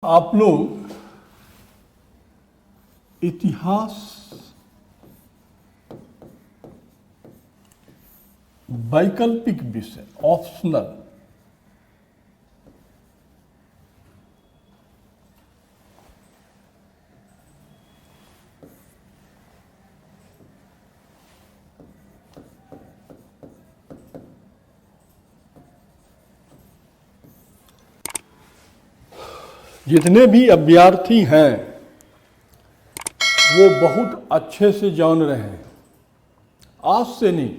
आप लोग इतिहास वैकल्पिक विषय ऑप्शनल जितने भी अभ्यर्थी हैं वो बहुत अच्छे से जान रहे हैं। आज से नहीं,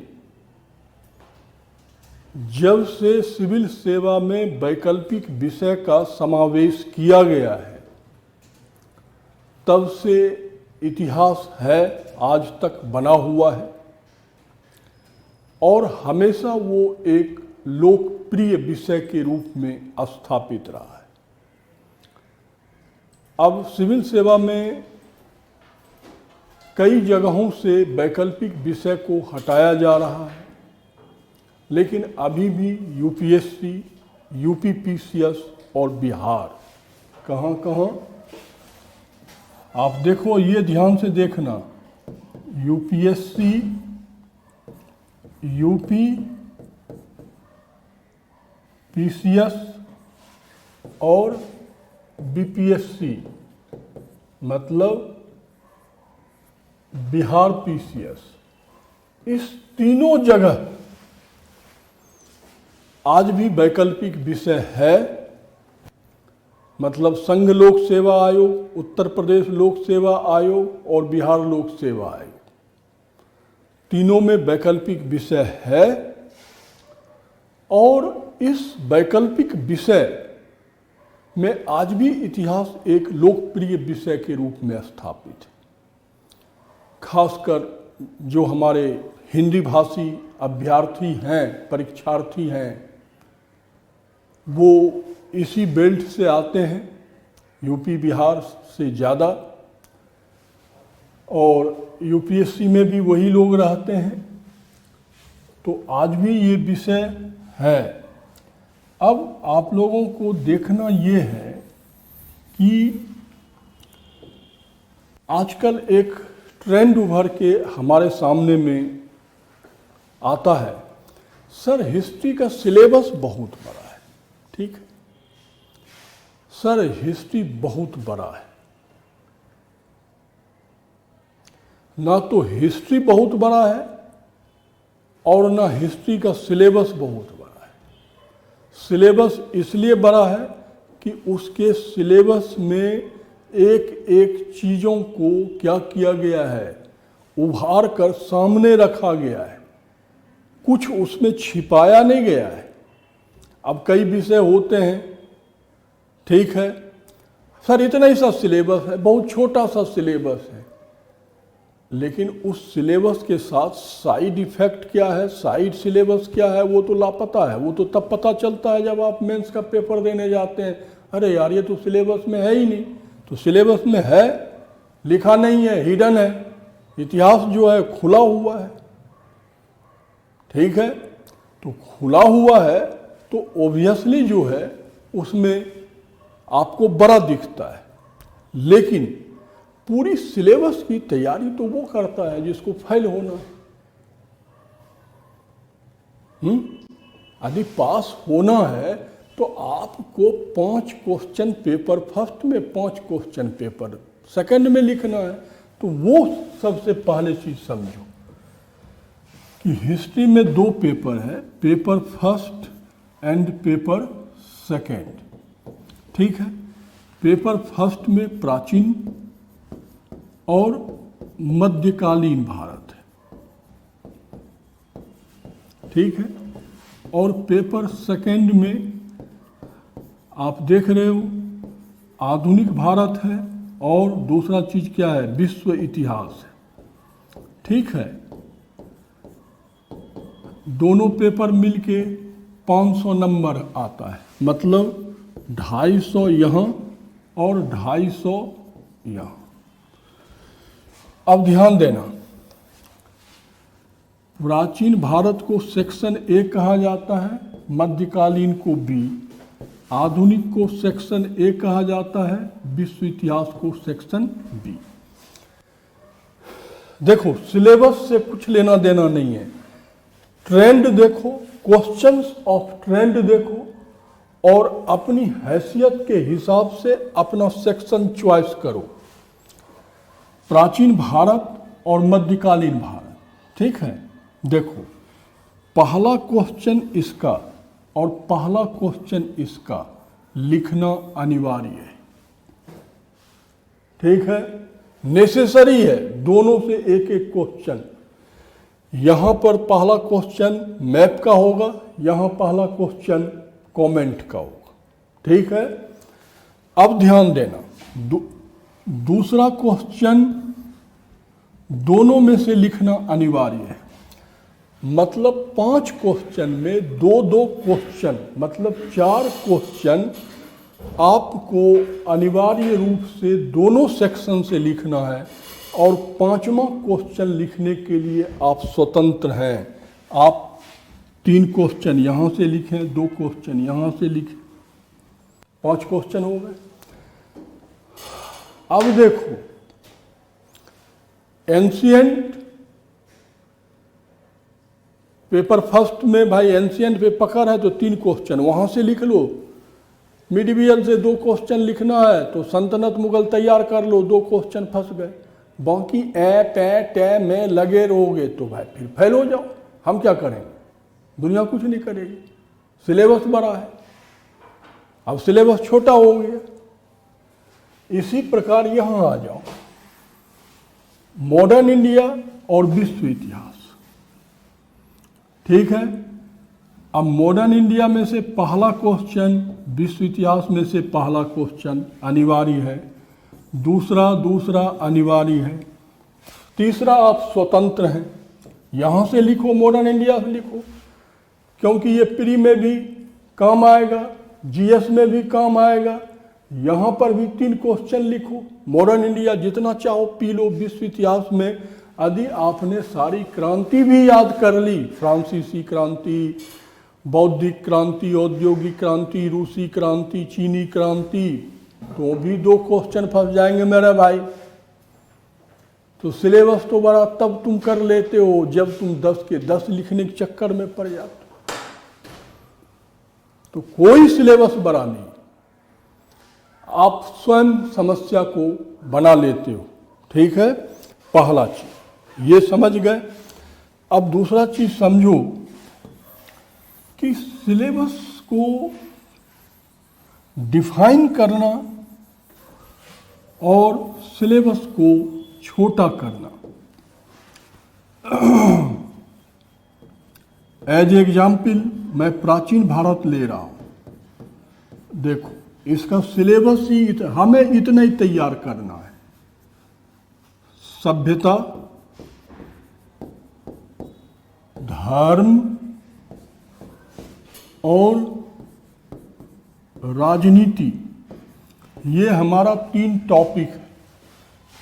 जब से सिविल सेवा में वैकल्पिक विषय का समावेश किया गया है तब से इतिहास है आज तक बना हुआ है और हमेशा वो एक लोकप्रिय विषय के रूप में स्थापित रहा है। अब सिविल सेवा में कई जगहों से वैकल्पिक विषय को हटाया जा रहा है, लेकिन अभी भी यूपीएससी, यूपीपीसीएस और बिहार कहाँ आप देखो, ये ध्यान से देखना, यूपीएससी, यूपी पीसीएस और बीपीएससी मतलब बिहार पीसीएस, इस तीनों जगह आज भी वैकल्पिक विषय है। मतलब संघ लोक सेवा आयोग, उत्तर प्रदेश लोक सेवा आयोग और बिहार लोक सेवा आयोग, तीनों में वैकल्पिक विषय है और इस वैकल्पिक विषय में आज भी इतिहास एक लोकप्रिय विषय के रूप में स्थापित है। खासकर जो हमारे हिंदी भाषी अभ्यर्थी हैं, परीक्षार्थी हैं, वो इसी बेल्ट से आते हैं, यूपी बिहार से ज़्यादा, और यूपीएससी में भी वही लोग रहते हैं, तो आज भी ये विषय है। अब आप लोगों को देखना ये है कि आजकल एक ट्रेंड उभर के हमारे सामने में आता है, सर हिस्ट्री का सिलेबस बहुत बड़ा है। ठीक है सर, हिस्ट्री बहुत बड़ा है। ना तो हिस्ट्री बहुत बड़ा है और ना हिस्ट्री का सिलेबस बहुत बड़ा है। सिलेबस इसलिए बड़ा है कि उसके सिलेबस में एक एक चीज़ों को क्या किया गया है, उभार कर सामने रखा गया है, कुछ उसमें छिपाया नहीं गया है। अब कई विषय होते हैं, ठीक है सर इतना ही सा सिलेबस है, बहुत छोटा सा सिलेबस है, लेकिन उस सिलेबस के साथ साइड इफेक्ट क्या है, साइड सिलेबस क्या है, वो तो लापता है। वो तो तब पता चलता है जब आप मेंस का पेपर देने जाते हैं, अरे यार ये तो सिलेबस में है ही नहीं। तो सिलेबस में है, लिखा नहीं है, हिडन है। इतिहास जो है खुला हुआ है, ठीक है, तो खुला हुआ है तो ऑब्वियसली जो है उसमें आपको बड़ा दिखता है, लेकिन पूरी सिलेबस की तैयारी तो वो करता है जिसको फेल होना है। यदि पास होना है तो आपको 5 क्वेश्चन पेपर फर्स्ट में, 5 क्वेश्चन पेपर सेकंड में लिखना है। तो वो सबसे पहले चीज समझो कि हिस्ट्री में 2 पेपर है, paper first and paper second. ठीक है, पेपर फर्स्ट में प्राचीन और मध्यकालीन भारत है, ठीक है, और पेपर सेकंड में आप देख रहे हो आधुनिक भारत है और दूसरा चीज क्या है, विश्व इतिहास है। ठीक है, दोनों पेपर मिलके 500 नंबर आता है, मतलब 250 यहाँ और 250 यहाँ। अब ध्यान देना, प्राचीन भारत को सेक्शन ए कहा जाता है, मध्यकालीन को बी, आधुनिक को सेक्शन ए कहा जाता है, विश्व इतिहास को सेक्शन बी। देखो सिलेबस से कुछ लेना देना नहीं है, ट्रेंड देखो, क्वेश्चंस ऑफ ट्रेंड देखो और अपनी हैसियत के हिसाब से अपना सेक्शन चॉइस करो। प्राचीन भारत और मध्यकालीन भारत, ठीक है। देखो पहला क्वेश्चन इसका और पहला क्वेश्चन इसका लिखना अनिवार्य है, ठीक है, नेसेसरी है। दोनों से एक एक क्वेश्चन, यहां पर पहला क्वेश्चन मैप का होगा, यहां पहला क्वेश्चन कमेंट का होगा, ठीक है। अब ध्यान देना, दूसरा क्वेश्चन दोनों में से लिखना अनिवार्य है। मतलब 5 क्वेश्चन में 2-2 क्वेश्चन, मतलब 4 क्वेश्चन आपको अनिवार्य रूप से दोनों सेक्शन से लिखना है और 5वां क्वेश्चन लिखने के लिए आप स्वतंत्र हैं। आप 3 क्वेश्चन यहाँ से लिखें, 2 क्वेश्चन यहाँ से लिखें, 5 क्वेश्चन हो गए। अब देखो एंशिएंट पेपर फर्स्ट में भाई एंशिएंट पे पकड़ है तो 3 क्वेश्चन वहाँ से लिख लो। मिडिवियल से 2 क्वेश्चन लिखना है तो सल्तनत मुगल तैयार कर लो, 2 क्वेश्चन फंस गए। बाकी ए पे टे में लगे रहोगे तो भाई फिर फेल हो जाओ। हम क्या करेंगे, दुनिया कुछ नहीं करेगी। सिलेबस बड़ा है, अब सिलेबस छोटा हो गया। इसी प्रकार यहाँ आ जाओ, मॉडर्न इंडिया और विश्व इतिहास, ठीक है। अब मॉडर्न इंडिया में से पहला क्वेश्चन, विश्व इतिहास में से पहला क्वेश्चन अनिवार्य है, दूसरा अनिवार्य है, तीसरा आप स्वतंत्र हैं। यहाँ से लिखो, मॉडर्न इंडिया से लिखो, क्योंकि ये प्री में भी काम आएगा, जीएस में भी काम आएगा। यहाँ पर भी 3 क्वेश्चन लिखो। मॉडर्न इंडिया जितना चाहो पी लो। विश्व इतिहास में यदि आपने सारी क्रांति भी याद कर ली, फ्रांसीसी क्रांति, बौद्धिक क्रांति, औद्योगिक क्रांति, रूसी क्रांति, चीनी क्रांति, तो भी 2 क्वेश्चन फंस जाएंगे मेरे भाई। तो सिलेबस तो बड़ा तब तुम कर लेते हो जब तुम 10 के 10 लिखने के चक्कर में पड़ जाते हो। तो कोई सिलेबस बड़ा नहीं, आप स्वयं समस्या को बना लेते हो, ठीक है। पहला चीज ये समझ गए। अब दूसरा चीज समझो कि सिलेबस को डिफाइन करना और सिलेबस को छोटा करना। एज एग्जाम्पल मैं प्राचीन भारत ले रहा हूं। देखो इसका सिलेबस ही हमें इतना ही तैयार करना है। सभ्यता, धर्म और राजनीति, ये हमारा 3 टॉपिक है।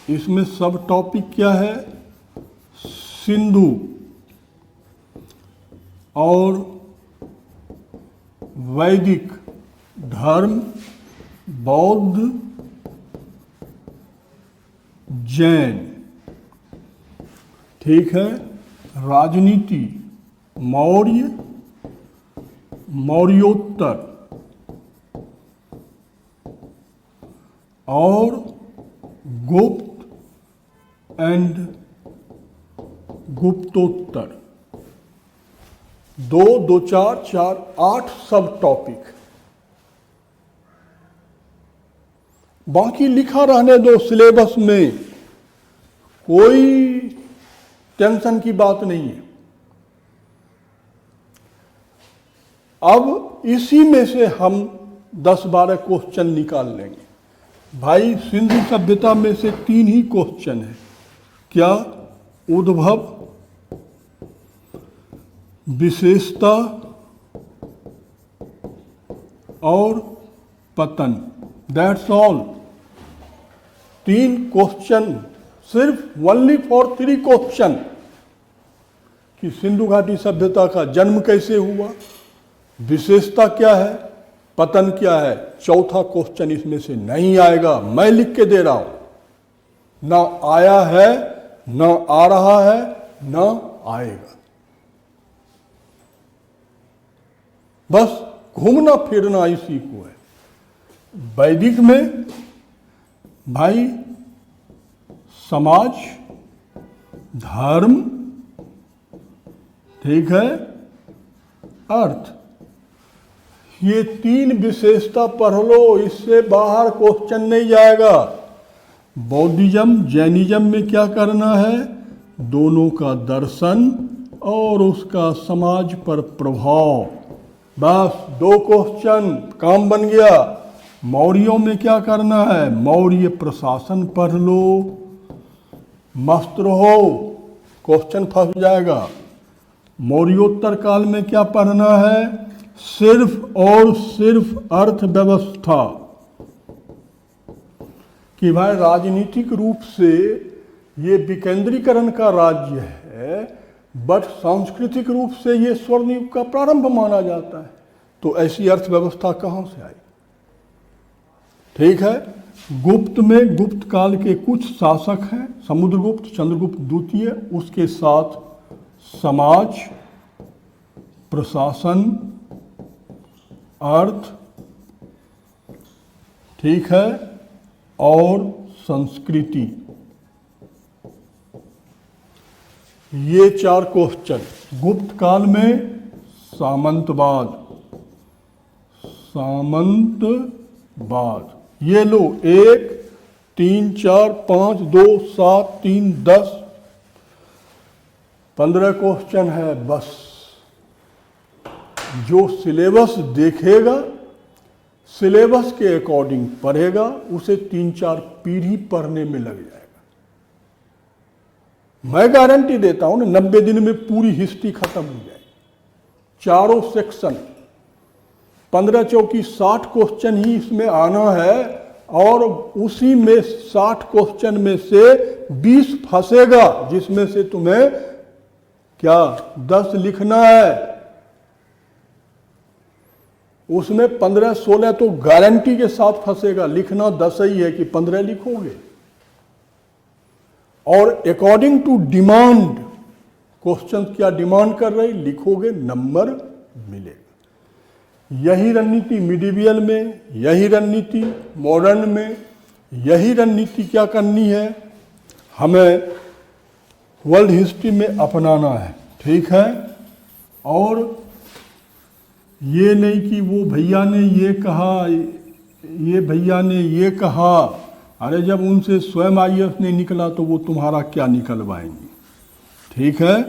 इसमें सब टॉपिक क्या है, सिंधु और वैदिक, धर्म, बौद्ध, जैन, ठीक है। राजनीति, मौर्य, मौर्योत्तर और गुप्त एंड गुप्तोत्तर। 2, 2, 4, 4, 8 सब टॉपिक। बाकी लिखा रहने दो सिलेबस में, कोई टेंशन की बात नहीं है। अब इसी में से हम 10-12 क्वेश्चन निकाल लेंगे। भाई सिंधु सभ्यता में से 3 ही क्वेश्चन है। क्या, उद्भव, विशेषता और पतन, दैट्स ऑल। 3 क्वेश्चन, सिर्फ ओनली फॉर 3 क्वेश्चन कि सिंधु घाटी सभ्यता का जन्म कैसे हुआ, विशेषता क्या है पतन क्या है, चौथा क्वेश्चन इसमें से नहीं आएगा, मैं लिख के दे रहा हूं। ना आया है, ना आ रहा है, ना आएगा। बस घूमना फिरना इसी को है। वैदिक में भाई समाज, धर्म, ठीक है, अर्थ, ये तीन विशेषता पढ़ लो, इससे बाहर क्वेश्चन नहीं जाएगा। बौद्धिज्म, जैनिज्म में क्या करना है, दोनों का दर्शन और उसका समाज पर प्रभाव, बस 2 क्वेश्चन, काम बन गया। मौर्यों में क्या करना है, मौर्य प्रशासन पढ़ लो, मस्त रहो, क्वेश्चन फंस जाएगा। मौर्योत्तर काल में क्या पढ़ना है, सिर्फ और सिर्फ अर्थव्यवस्था, कि भाई राजनीतिक रूप से ये विकेंद्रीकरण का राज्य है, बट सांस्कृतिक रूप से ये स्वर्ण युग का प्रारंभ माना जाता है। तो ऐसी अर्थव्यवस्था कहां से आई? ठीक है। गुप्त में गुप्त काल के कुछ शासक हैं, समुद्रगुप्त, चंद्रगुप्त द्वितीय, उसके साथ समाज, प्रशासन, अर्थ, ठीक है, और संस्कृति, ये 4 क्वेश्चन। गुप्त काल में सामंतवाद, ये लो, 1 3 4 5 2 7 3 10 15 क्वेश्चन है। बस जो सिलेबस देखेगा, सिलेबस के अकॉर्डिंग पढ़ेगा, उसे 3-4 पीढ़ी पढ़ने में लग जाएगा। मैं गारंटी देता हूं ना, 90 दिन में पूरी हिस्ट्री खत्म हो जाएगी। चारों सेक्शन, 15 चौकी 60 क्वेश्चन ही इसमें आना है, और उसी में 60 क्वेश्चन में से 20 फंसेगा, जिसमें से तुम्हें क्या 10 लिखना है। उसमें 15-16 तो गारंटी के साथ फंसेगा, लिखना 10 ही है कि 15 लिखोगे। और अकॉर्डिंग टू डिमांड, क्वेश्चन क्या डिमांड कर रहे, लिखोगे, नंबर मिलेगा। यही रणनीति मिडिवियल में, यही रणनीति मॉडर्न में, यही रणनीति क्या करनी है, हमें वर्ल्ड हिस्ट्री में अपनाना है। ठीक है। और ये नहीं कि वो भैया ने ये कहा, ये भैया ने ये कहा, अरे जब उनसे स्वयं IAS नहीं निकला तो वो तुम्हारा क्या निकलवाएंगे। ठीक है।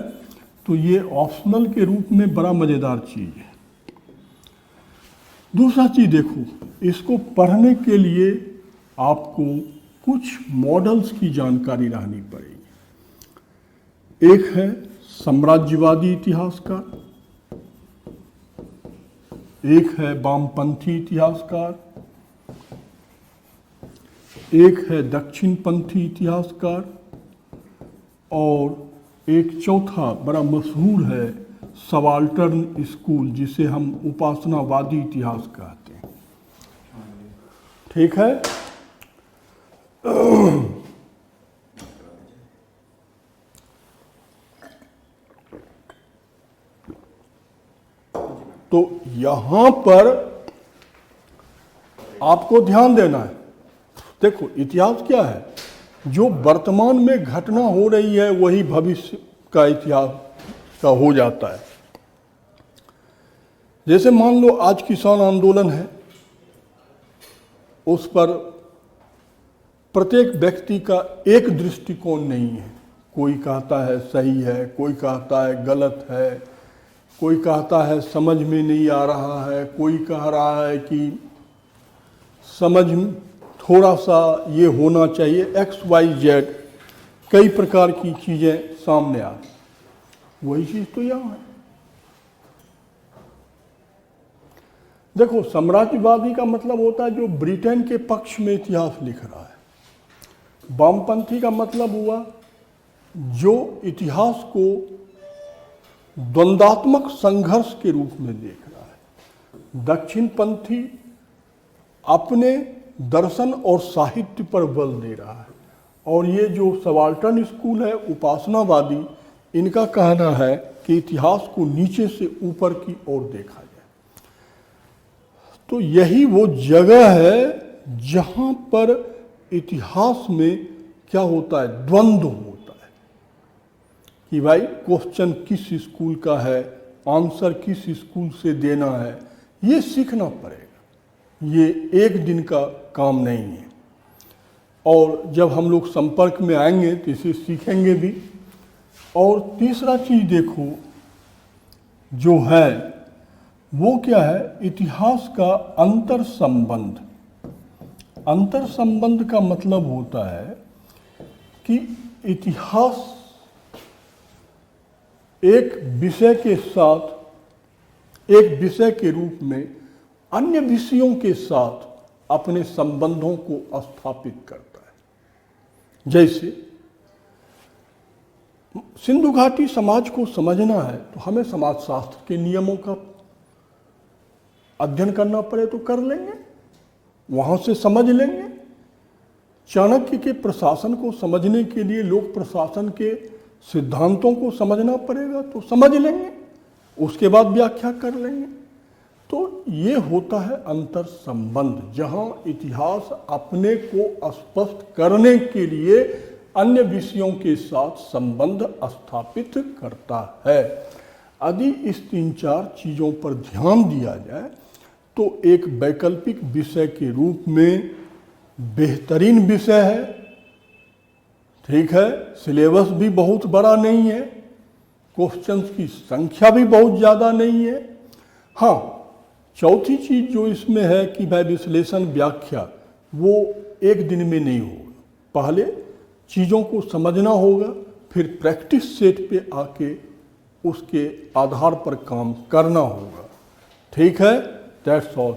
तो ये ऑप्शनल के रूप में बड़ा मज़ेदार चीज़ है। दूसरा चीज़ देखो, इसको पढ़ने के लिए आपको कुछ मॉडल्स की जानकारी रहनी पड़ेगी। एक है साम्राज्यवादी इतिहासकार, एक है वामपंथी इतिहासकार, एक है दक्षिणपंथी इतिहासकार, और एक चौथा बड़ा मशहूर है सबाल्टर्न स्कूल, जिसे हम उपासनावादी इतिहास कहते हैं। ठीक है। तो यहां पर आपको ध्यान देना है। देखो, इतिहास क्या है, जो वर्तमान में घटना हो रही है वही भविष्य का इतिहास का हो जाता है। जैसे मान लो आज किसान आंदोलन है, उस पर प्रत्येक व्यक्ति का एक दृष्टिकोण नहीं है। कोई कहता है सही है, कोई कहता है गलत है, कोई कहता है समझ में नहीं आ रहा है, कोई कह रहा है कि समझ थोड़ा सा ये होना चाहिए, XYZ कई प्रकार की चीज़ें सामने आ। वही चीज़ तो यहाँ है। देखो, साम्राज्यवादी का मतलब होता है जो ब्रिटेन के पक्ष में इतिहास लिख रहा है। वामपंथी का मतलब हुआ जो इतिहास को द्वंद्वात्मक संघर्ष के रूप में देख रहा है। दक्षिणपंथी अपने दर्शन और साहित्य पर बल दे रहा है, और ये जो सबाल्टर्न स्कूल है उपासनावादी, इनका कहना है कि इतिहास को नीचे से ऊपर की ओर देखा जाए। तो यही वो जगह है जहाँ पर इतिहास में क्या होता है, द्वंद्व होता है कि भाई क्वेश्चन किस स्कूल का है, आंसर किस स्कूल से देना है, ये सीखना पड़ेगा। ये एक दिन का काम नहीं है, और जब हम लोग संपर्क में आएंगे तो इसे सीखेंगे भी। और तीसरा चीज देखो जो है वो क्या है, इतिहास का अंतर संबंध। अंतर संबंध का मतलब होता है कि इतिहास एक विषय के साथ, एक विषय के रूप में अन्य विषयों के साथ अपने संबंधों को स्थापित करता है। जैसे सिंधु घाटी समाज को समझना है तो हमें समाजशास्त्र के नियमों का अध्ययन करना पड़े तो कर लेंगे, वहां से समझ लेंगे। चाणक्य के प्रशासन को समझने के लिए लोक प्रशासन के सिद्धांतों को समझना पड़ेगा तो समझ लेंगे, उसके बाद व्याख्या कर लेंगे। तो ये होता है अंतर संबंध, जहां इतिहास अपने को स्पष्ट करने के लिए अन्य विषयों के साथ संबंध स्थापित करता है। यदि इस 3-4 चीजों पर ध्यान दिया जाए तो एक वैकल्पिक विषय के रूप में बेहतरीन विषय है। ठीक है, सिलेबस भी बहुत बड़ा नहीं है, क्वेश्चंस की संख्या भी बहुत ज़्यादा नहीं है। हाँ, चौथी चीज जो इसमें है कि भाई विश्लेषण व्याख्या वो एक दिन में नहीं होगा, पहले चीज़ों को समझना होगा, फिर प्रैक्टिस सेट पे आके उसके आधार पर काम करना होगा। ठीक है, दैट्स ऑल।